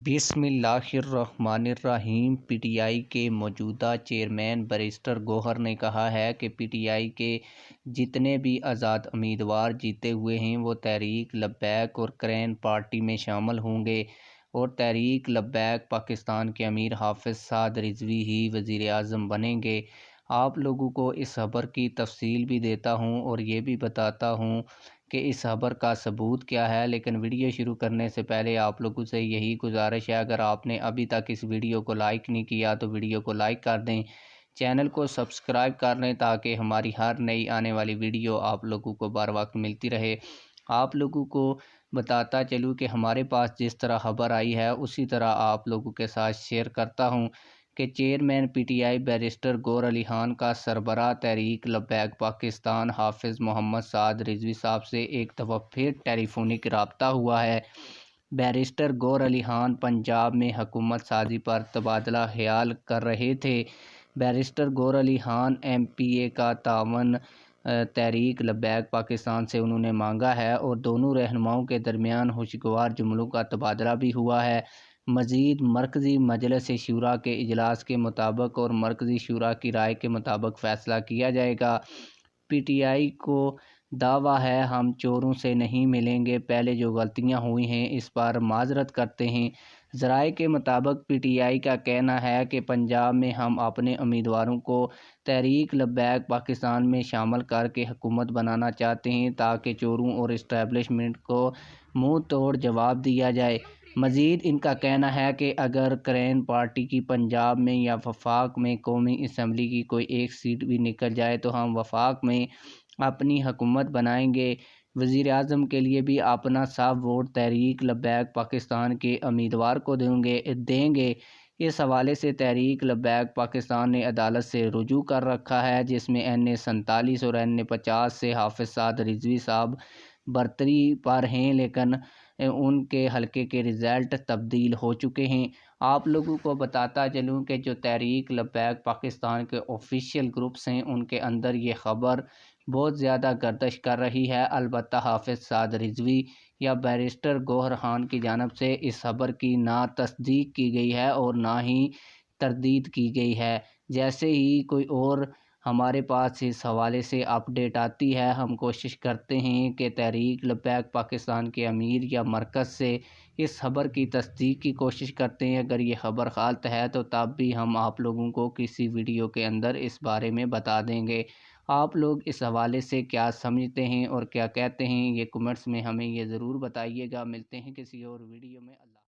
बिस्मिल्लाहिर्रहमानिर्रहीम। पीटीआई के मौजूदा चेयरमैन बैरिस्टर गौहर ने कहा है कि पीटीआई के जितने भी आज़ाद उम्मीदवार जीते हुए हैं वो तहरीक लब्बैक और करैन पार्टी में शामिल होंगे और तहरीक लब्बैक पाकिस्तान के अमीर हाफिज़ साद रिजवी ही वज़ीर आज़म बनेंगे। आप लोगों को इस खबर की तफसील भी देता हूं और ये भी बताता हूं कि इस खबर का सबूत क्या है। लेकिन वीडियो शुरू करने से पहले आप लोगों से यही गुजारिश है, अगर आपने अभी तक इस वीडियो को लाइक नहीं किया तो वीडियो को लाइक कर दें, चैनल को सब्सक्राइब कर लें ताकि हमारी हर नई आने वाली वीडियो आप लोगों को बर वक्त मिलती रहे। आप लोगों को बताता चलूँ कि हमारे पास जिस तरह खबर आई है उसी तरह आप लोगों के साथ शेयर करता हूँ कि chairman PTI barrister Gohar Ali Khan का सरबराह तहरीक लब्बैक पाकिस्तान हाफिज़ मोहम्मद साद रिजवी साहब से एक दफ़ा फिर टेलीफोनिक रब्ता हुआ है। बैरिस्टर गौहर अली खान पंजाब में हुकूमत साजी पर तबादला ख्याल कर रहे थे। बैरिस्टर गौहर अली खान एमपीए का तावन तहरीक लब्बैक पाकिस्तान से उन्होंने मांगा है और दोनों रहनुमाओं के दरमियान खुशगवार जुमलों का तबादला भी हुआ है। मज़ीद मरकज़ी मजलिस शूरा के इजलास के मुताबिक और मरकज़ी शूरा की राय के मुताबिक फ़ैसला किया जाएगा। पीटीआई को दावा है हम चोरों से नहीं मिलेंगे, पहले जो गलतियां हुई हैं इस पर माजरत करते हैं। ज़राए के मुताबिक पीटीआई का कहना है कि पंजाब में हम अपने उम्मीदवारों को तहरीक लब्बैक पाकिस्तान में शामिल करके हुकूमत बनाना चाहते हैं ताकि चोरों और इस्टेब्लिशमेंट को मुँह तोड़ जवाब दिया जाए। मज़ीद इनका कहना है कि अगर करैन पार्टी की पंजाब में या वफाक में कौमी असम्बली की कोई एक सीट भी निकल जाए तो हम वफाक में अपनी हुकूमत बनाएंगे। वज़ीर आज़म के लिए भी अपना साफ वोट तहरीक लब्बैक पाकिस्तान के उम्मीदवार को देंगे। इस हवाले से तहरीक लब्बैक पाकिस्तान ने अदालत से रुजू कर रखा है जिसमें NA 47 और NA 50 से हाफिज़ साद रिजवी साहब बरतरी पर हैं, लेकिन उनके हलके के रिज़ल्ट तब्दील हो चुके हैं। आप लोगों को बताता चलूँ कि जो तहरीक लब्बैक पाकिस्तान के ऑफिशियल ग्रुप्स हैं उनके अंदर ये ख़बर बहुत ज़्यादा गर्दिश कर रही है। अलबत्ता हाफिज़ साद रिजवी या बैरिस्टर गौहर खान की जानिब से इस खबर की ना तस्दीक की गई है और ना ही तरदीद की गई है। जैसे ही कोई और हमारे पास इस हवाले से अपडेट आती है हम कोशिश करते हैं कि तहरीक लब्बैक पाकिस्तान के अमीर या मरकज़ से इस खबर की तस्दीक की कोशिश करते हैं। अगर ये खबर गलत है तो तब भी हम आप लोगों को किसी वीडियो के अंदर इस बारे में बता देंगे। आप लोग इस हवाले से क्या समझते हैं और क्या कहते हैं, ये कमेंट्स में हमें ये ज़रूर बताइएगा। मिलते हैं किसी और वीडियो में।